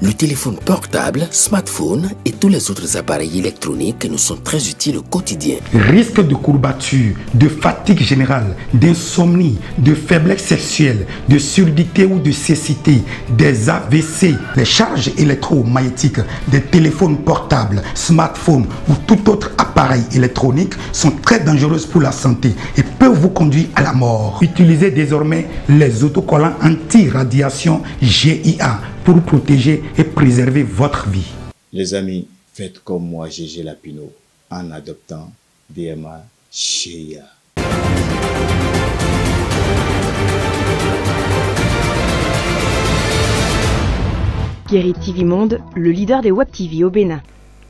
Le téléphone portable, smartphone et tous les autres appareils électroniques nous sont très utiles au quotidien. Risque de courbature, de fatigue générale, d'insomnie, de faiblesse sexuelle, de surdité ou de cécité, des AVC, les charges électromagnétiques des téléphones portables, smartphones ou tout autre appareil électronique sont très dangereuses pour la santé et peuvent vous conduire à la mort. Utilisez désormais les autocollants anti-radiation GIA pour protéger et préserver votre vie. Les amis, faites comme moi, Gégé Lapino, en adoptant DMA GIA. Guéri TV Monde, le leader des Web TV au Bénin.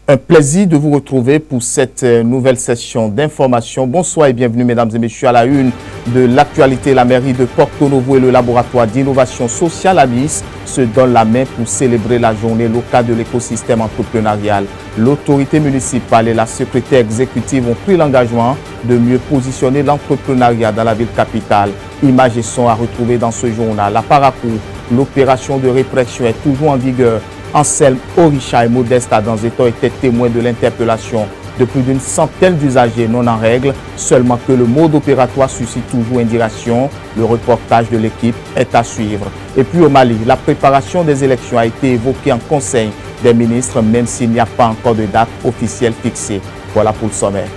Un plaisir de vous retrouver pour cette nouvelle session d'information. Bonsoir et bienvenue mesdames et messieurs à la une de l'actualité. La mairie de Porto Novo et le laboratoire d'innovation sociale ABIS se donnent la main pour célébrer la journée locale de l'écosystème entrepreneurial. L'autorité municipale et la secrétaire exécutive ont pris l'engagement de mieux positionner l'entrepreneuriat dans la ville capitale. Images et sons à retrouver dans ce journal. À Parakou, l'opération de répression est toujours en vigueur. Anselme Orisha et Modeste Adanzeto étaient témoins de l'interpellation de plus d'une centaine d'usagers non en règle, seulement que le mode opératoire suscite toujours indignation. Le reportage de l'équipe est à suivre. Et puis au Mali, la préparation des élections a été évoquée en Conseil des ministres, même s'il n'y a pas encore de date officielle fixée. Voilà pour le sommaire.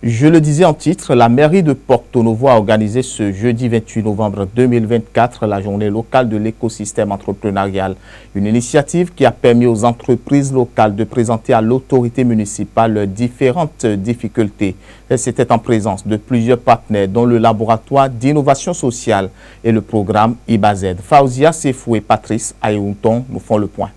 Je le disais en titre, la mairie de Porto Novo a organisé ce jeudi 28 novembre 2024 la journée locale de l'écosystème entrepreneurial. Une initiative qui a permis aux entreprises locales de présenter à l'autorité municipale leurs différentes difficultés. C'était en présence de plusieurs partenaires dont le laboratoire d'innovation sociale et le programme IBAZ. Fauzia Sefou et Patrice Ayounton nous font le point.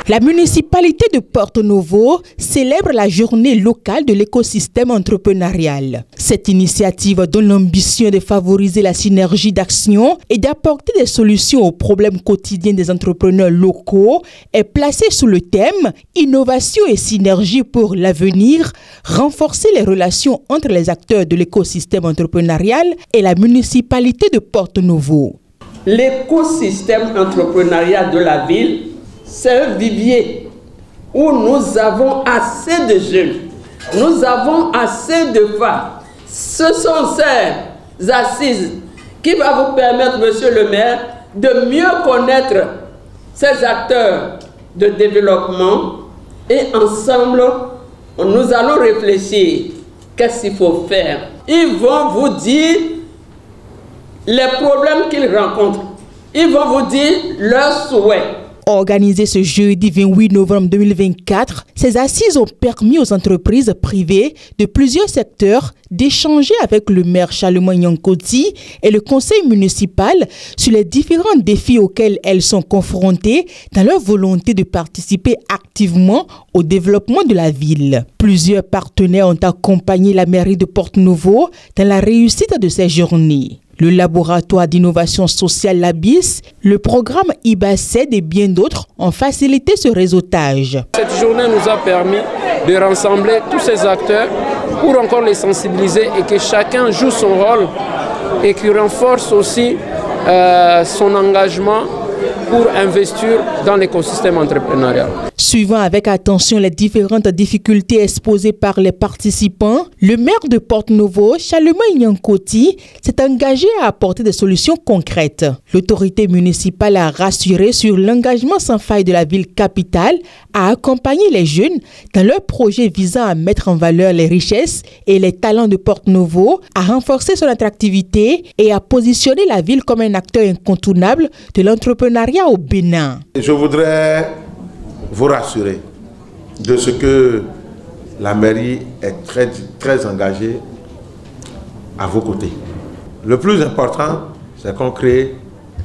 La municipalité de Porto Novo célèbre la journée locale de l'écosystème entrepreneurial. Cette initiative donne l'ambition de favoriser la synergie d'action et d'apporter des solutions aux problèmes quotidiens des entrepreneurs locaux est placée sous le thème « Innovation et synergie pour l'avenir », renforcer les relations entre les acteurs de l'écosystème entrepreneurial et la municipalité de Porto Novo. L'écosystème entrepreneurial de la ville, c'est un vivier où nous avons assez de jeunes, nous avons assez de femmes. Ce sont ces assises qui vont vous permettre, monsieur le maire, de mieux connaître ces acteurs de développement et ensemble, nous allons réfléchir. Qu'est-ce qu'il faut faire? Ils vont vous dire les problèmes qu'ils rencontrent. Ils vont vous dire leurs souhaits. Organisé ce jeudi 28 novembre 2024, ces assises ont permis aux entreprises privées de plusieurs secteurs d'échanger avec le maire Charlemagne Nyankoti et le conseil municipal sur les différents défis auxquels elles sont confrontées dans leur volonté de participer activement au développement de la ville. Plusieurs partenaires ont accompagné la mairie de Porto Novo dans la réussite de ces journées. Le laboratoire d'innovation sociale l'ABIS, le programme IBAZ et bien d'autres ont facilité ce réseautage. Cette journée nous a permis de rassembler tous ces acteurs pour encore les sensibiliser et que chacun joue son rôle et qui renforce aussi son engagement pour investir dans l'écosystème entrepreneurial. Suivant avec attention les différentes difficultés exposées par les participants, le maire de Porto Novo, Charlemagne Nyankoti, s'est engagé à apporter des solutions concrètes. L'autorité municipale a rassuré sur l'engagement sans faille de la ville capitale à accompagner les jeunes dans leurs projets visant à mettre en valeur les richesses et les talents de Porto Novo, à renforcer son attractivité et à positionner la ville comme un acteur incontournable de l'entrepreneuriat au Bénin. Je voudrais vous rassurer de ce que la mairie est très engagée à vos côtés. Le plus important, c'est qu'on crée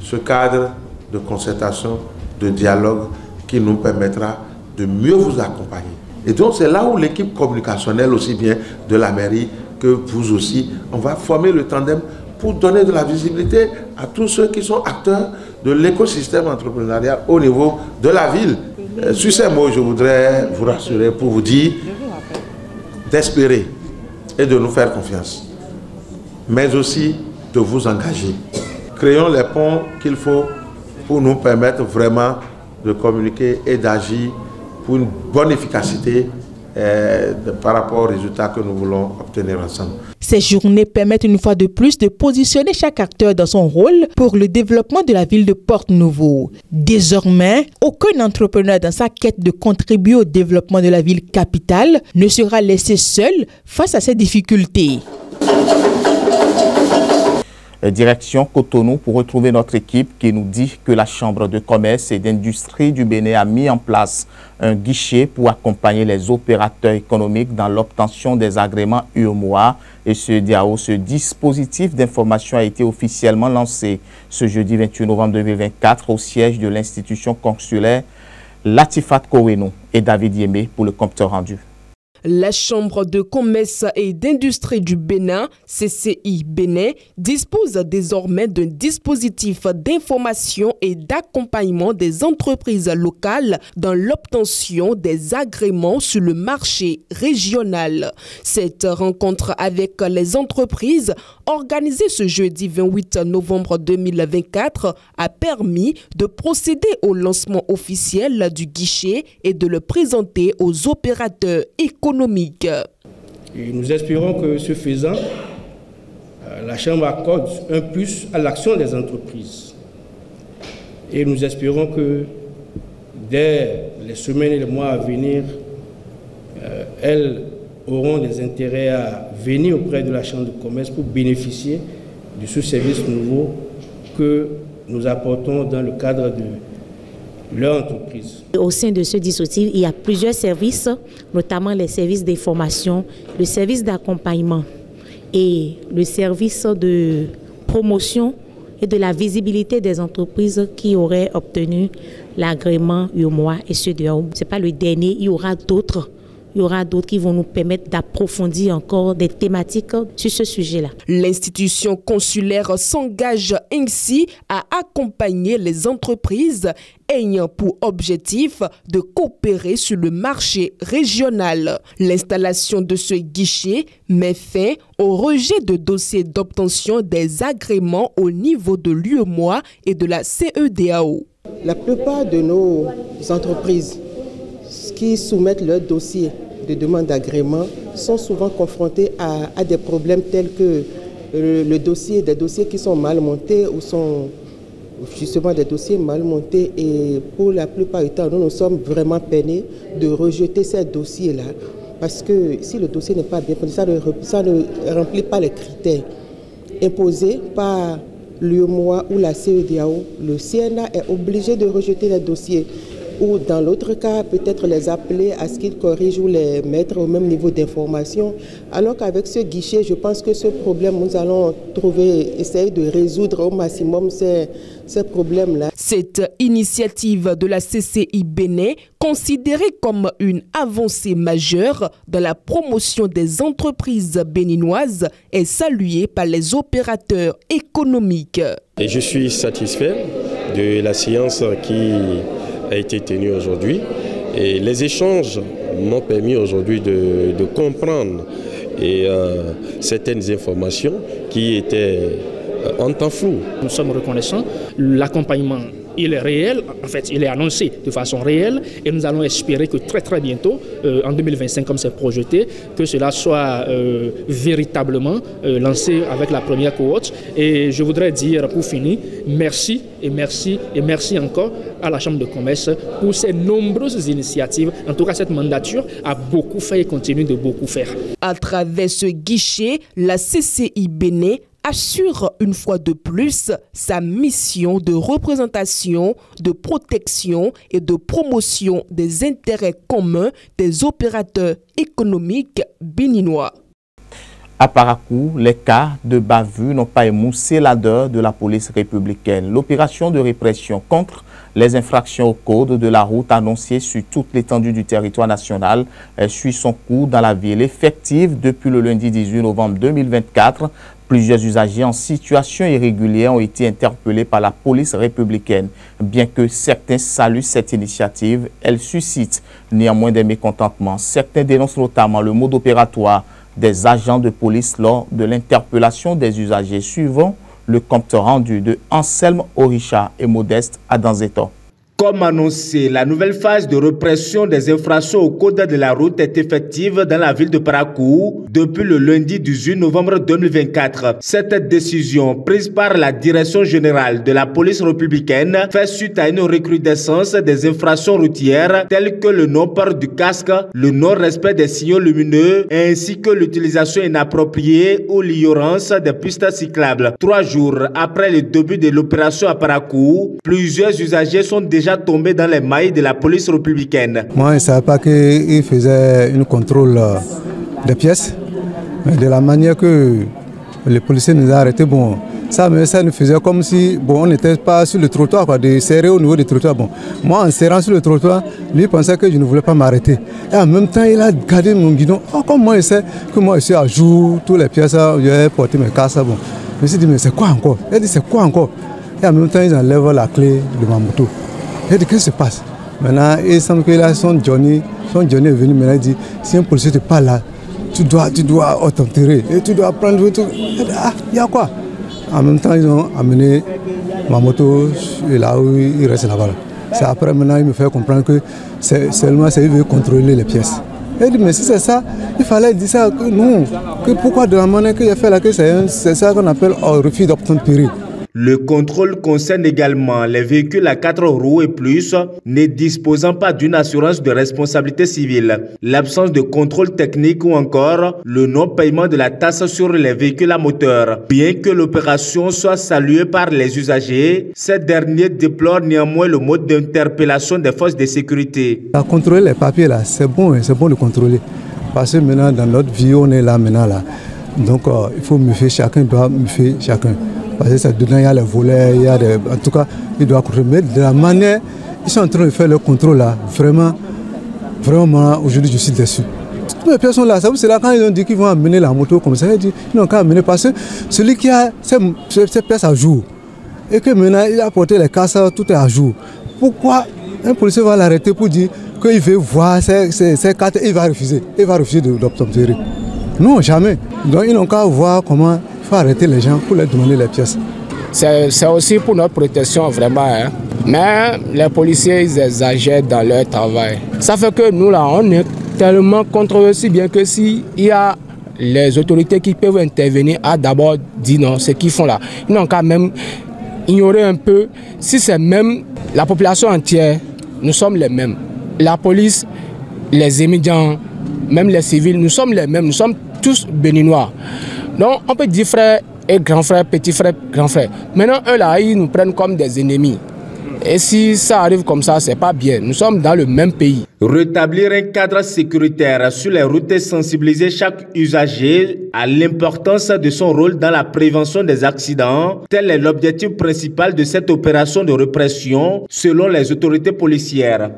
ce cadre de concertation, de dialogue qui nous permettra de mieux vous accompagner. Et donc c'est là où l'équipe communicationnelle aussi bien de la mairie que vous aussi, on va former le tandem pour donner de la visibilité à tous ceux qui sont acteurs de l'écosystème entrepreneurial au niveau de la ville. Sur ces mots, je voudrais vous rassurer pour vous dire d'espérer et de nous faire confiance, mais aussi de vous engager créons les ponts qu'il faut pour nous permettre vraiment de communiquer et d'agir pour une bonne efficacité par rapport aux résultats que nous voulons obtenir ensemble. Ces journées permettent une fois de plus de positionner chaque acteur dans son rôle pour le développement de la ville de Porto-Novo. Désormais, aucun entrepreneur dans sa quête de contribuer au développement de la ville capitale ne sera laissé seul face à ces difficultés. Direction Cotonou pour retrouver notre équipe qui nous dit que la Chambre de commerce et d'industrie du Bénin a mis en place un guichet pour accompagner les opérateurs économiques dans l'obtention des agréments UEMOA. Et ce dispositif d'information a été officiellement lancé ce jeudi 28 novembre 2024 au siège de l'institution consulaire Latifat Koweno et David Yemé pour le compteur rendu. La Chambre de commerce et d'industrie du Bénin, CCI Bénin, dispose désormais d'un dispositif d'information et d'accompagnement des entreprises locales dans l'obtention des agréments sur le marché régional. Cette rencontre avec les entreprises, organisée ce jeudi 28 novembre 2024, a permis de procéder au lancement officiel du guichet et de le présenter aux opérateurs économiques. Et nous espérons que ce faisant, la Chambre accorde un plus à l'action des entreprises. Et nous espérons que dès les semaines et les mois à venir, elles auront des intérêts à venir auprès de la Chambre de commerce pour bénéficier de ce service nouveau que nous apportons dans le cadre de leur entreprise. Au sein de ce dispositif, il y a plusieurs services, notamment les services d'information, le service d'accompagnement et le service de promotion et de la visibilité des entreprises qui auraient obtenu l'agrément UEMOA et ceux de UEMOA. Ce n'est pas le dernier, il y aura d'autres. Il y aura d'autres qui vont nous permettre d'approfondir encore des thématiques sur ce sujet-là. L'institution consulaire s'engage ainsi à accompagner les entreprises ayant pour objectif de coopérer sur le marché régional. L'installation de ce guichet met fin au rejet de dossiers d'obtention des agréments au niveau de l'UEMOA et de la CEDEAO. La plupart de nos entreprises qui soumettent leur dossier de demande d'agrément sont souvent confrontés à des problèmes tels que des dossiers qui sont mal montés ou sont justement des dossiers mal montés, et pour la plupart du temps, nous sommes vraiment peinés de rejeter ces dossiers-là parce que si le dossier n'est pas bien monté, ça ne remplit pas les critères imposés par l'UEMOA ou la CEDEAO. Le CNA est obligé de rejeter les dossiers, ou dans l'autre cas, peut-être les appeler à ce qu'ils corrigent ou les mettre au même niveau d'information. Alors qu'avec ce guichet, je pense que ce problème, nous allons essayer de résoudre au maximum ces problèmes-là. Cette initiative de la CCI Bénin, considérée comme une avancée majeure dans la promotion des entreprises béninoises, est saluée par les opérateurs économiques. Et je suis satisfait de la séance qui a été tenue aujourd'hui, et les échanges m'ont permis aujourd'hui de comprendre certaines informations qui étaient en temps flou. Nous sommes reconnaissants, l'accompagnement il est réel, en fait il est annoncé de façon réelle, et nous allons espérer que très bientôt, en 2025 comme c'est projeté, que cela soit véritablement lancé avec la première cohorte. Et je voudrais dire pour finir, merci et merci et merci encore à la Chambre de commerce pour ces nombreuses initiatives. En tout cas, cette mandature a beaucoup fait et continue de beaucoup faire. À travers ce guichet, la CCI Bénin assure une fois de plus sa mission de représentation, de protection et de promotion des intérêts communs des opérateurs économiques béninois. À Parakou, les cas de bavure n'ont pas émoussé l'ardeur de la police républicaine. L'opération de répression contre les infractions au code de la route annoncée sur toute l'étendue du territoire national suit son cours dans la ville. Effective depuis le lundi 18 novembre 2024, plusieurs usagers en situation irrégulière ont été interpellés par la police républicaine. Bien que certains saluent cette initiative, elle suscite néanmoins des mécontentements. Certains dénoncent notamment le mode opératoire des agents de police lors de l'interpellation des usagers. Suivant Le compte rendu de Anselme Orisha et Modeste Adanzeto. Comme annoncé, la nouvelle phase de répression des infractions au code de la route est effective dans la ville de Parakou depuis le lundi 18 novembre 2024. Cette décision, prise par la Direction générale de la police républicaine, fait suite à une recrudescence des infractions routières telles que le non-port du casque, le non-respect des signaux lumineux ainsi que l'utilisation inappropriée ou l'ignorance des pistes cyclables. 3 jours après le début de l'opération à Parakou, plusieurs usagers sont déjà tombé dans les mailles de la police républicaine. Moi, je ne savais pas qu'il faisait un contrôle des pièces, mais de la manière que les policiers nous ont arrêtés, bon, ça nous faisait comme si on n'était pas sur le trottoir, quoi, de serrer au niveau du trottoir. Bon, moi, en serrant sur le trottoir, lui pensait que je ne voulais pas m'arrêter. Et en même temps, il a gardé mon guidon. Oh, comme moi, il sait que moi, je suis à jour, toutes les pièces, j'ai porté mes casses. Bon. Je me suis dit, mais c'est quoi encore? Il a dit, c'est quoi encore? Et en même temps, ils enlèvent la clé de ma moto. Il dit, qu'est-ce qui se passe? Maintenant, il semble que là, son Johnny est venu, maintenant il dit, si un policier te parle là, tu dois t'enterrer et tu dois prendre tout. Il dit, ah, il y a quoi? En même temps, ils ont amené ma moto là où il reste là-bas. C'est après, maintenant, il me fait comprendre que seulement il veut contrôler les pièces. Il dit, mais si c'est ça, il fallait dire ça, que non, que pourquoi de la manière qu'il a fait là, que c'est ça qu'on appelle un refus d'obtempérer. Le contrôle concerne également les véhicules à 4 roues et plus ne disposant pas d'une assurance de responsabilité civile, l'absence de contrôle technique ou encore le non-paiement de la taxe sur les véhicules à moteur. Bien que l'opération soit saluée par les usagers, ces derniers déplorent néanmoins le mode d'interpellation des forces de sécurité. À contrôler les papiers là, c'est bon de contrôler. Parce que maintenant dans notre vie, on est là maintenant là. Donc il faut me faire, chacun doit me faire chacun. Parce que dedans il y a les volets, il y a en tout cas, il doit contrôler. Mais de la manière, ils sont en train de faire le contrôle là, vraiment, aujourd'hui je suis déçu. Toutes les personnes là, c'est là quand ils ont dit qu'ils vont amener la moto comme ça, ils disent ils n'ont qu'à amener parce que celui qui a ses pièces à jour et que maintenant il a porté les casses, tout est à jour. Pourquoi un policier va l'arrêter pour dire qu'il veut voir ses cartes et il va refuser d'obtempérer? Non, jamais. Donc ils n'ont qu'à voir comment il faut arrêter les gens pour leur demander les pièces. C'est aussi pour notre protection vraiment. Hein. Mais les policiers, ils exagèrent dans leur travail. Ça fait que nous là, on est tellement contre eux, si bien que s'il y a les autorités qui peuvent intervenir à d'abord dire non, ce qu'ils font là. Ils n'ont qu'à même ignorer un peu. Si c'est même la population entière, nous sommes les mêmes. La police, les émigrants, même les civils, nous sommes les mêmes. Nous sommes tous béninois. Donc on peut dire frère et grand frère, petit frère, grand frère. Maintenant eux là, ils nous prennent comme des ennemis. Et si ça arrive comme ça, c'est pas bien. Nous sommes dans le même pays. Rétablir un cadre sécuritaire sur les routes et sensibiliser chaque usager à l'importance de son rôle dans la prévention des accidents, tel est l'objectif principal de cette opération de répression selon les autorités policières.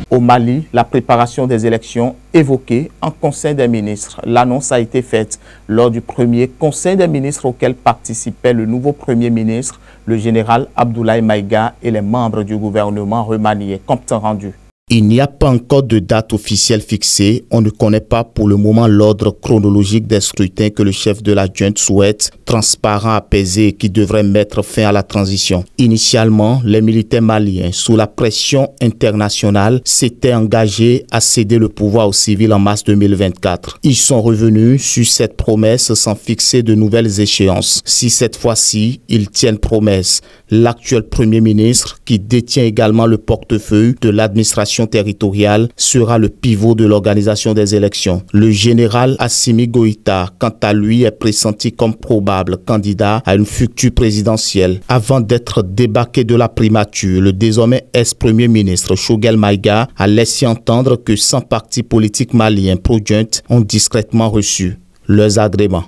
Au Mali, la préparation des élections évoquée en Conseil des ministres. L'annonce a été faite lors du premier Conseil des ministres auquel participait le nouveau Premier ministre, le général Abdoulaye Maïga et les membres du gouvernement remaniés. Compte rendu. Il n'y a pas encore de date officielle fixée. On ne connaît pas pour le moment l'ordre chronologique des scrutins que le chef de la junte souhaite, transparent, apaisé et qui devrait mettre fin à la transition. Initialement, les militaires maliens, sous la pression internationale, s'étaient engagés à céder le pouvoir aux civils en mars 2024. Ils sont revenus sur cette promesse sans fixer de nouvelles échéances. Si cette fois-ci, ils tiennent promesse, l'actuel Premier ministre, qui détient également le portefeuille de l'administration territoriale, sera le pivot de l'organisation des élections. Le général Assimi Goïta, quant à lui, est pressenti comme probable candidat à une future présidentielle. Avant d'être débarqué de la primature, le désormais ex-premier ministre Choguel Maïga a laissé entendre que 100 partis politiques maliens pro-junte ont discrètement reçu leurs agréments.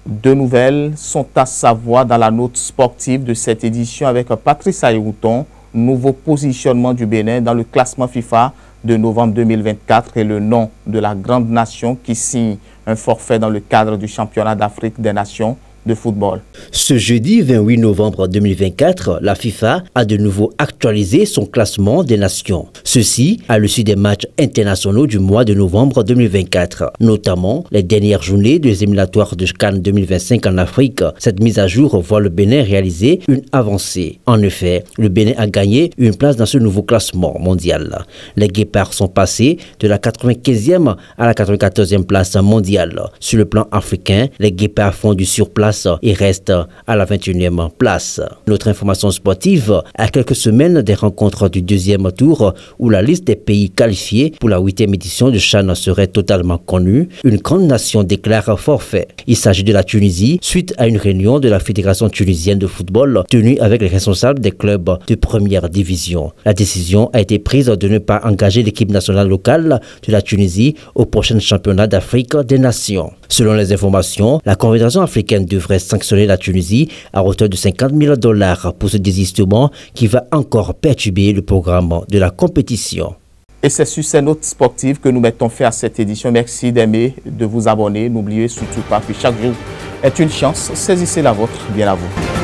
Deux nouvelles sont à savoir dans la note sportive de cette édition avec Patrice Aïrouton, nouveau positionnement du Bénin dans le classement FIFA de novembre 2024 et le nom de la grande nation qui signe un forfait dans le cadre du championnat d'Afrique des Nations de football. Ce jeudi 28 novembre 2024, la FIFA a de nouveau actualisé son classement des nations. Ceci à l'issue des matchs internationaux du mois de novembre 2024, notamment les dernières journées des éliminatoires de CAN 2025 en Afrique. Cette mise à jour voit le Bénin réaliser une avancée. En effet, le Bénin a gagné une place dans ce nouveau classement mondial. Les Guépards sont passés de la 95e à la 94e place mondiale. Sur le plan africain, les Guépards font du surplace et restent à la 21e place. Notre information sportive, à quelques semaines des rencontres du deuxième tour où la liste des pays qualifiés pour la 8e édition de CHAN serait totalement connue, une grande nation déclare forfait. Il s'agit de la Tunisie suite à une réunion de la Fédération tunisienne de football tenue avec les responsables des clubs de première division. La décision a été prise de ne pas engager l'équipe nationale locale de la Tunisie au prochain championnat d'Afrique des Nations. Selon les informations, la Confédération africaine devrait sanctionner la Tunisie à hauteur de $50 000 pour ce désistement qui va encore perturber le programme de la compétition. Et c'est sur ces notes sportives que nous mettons fin à cette édition. Merci d'aimer, de vous abonner. N'oubliez surtout pas que chaque jour est une chance. Saisissez la vôtre. Bien à vous.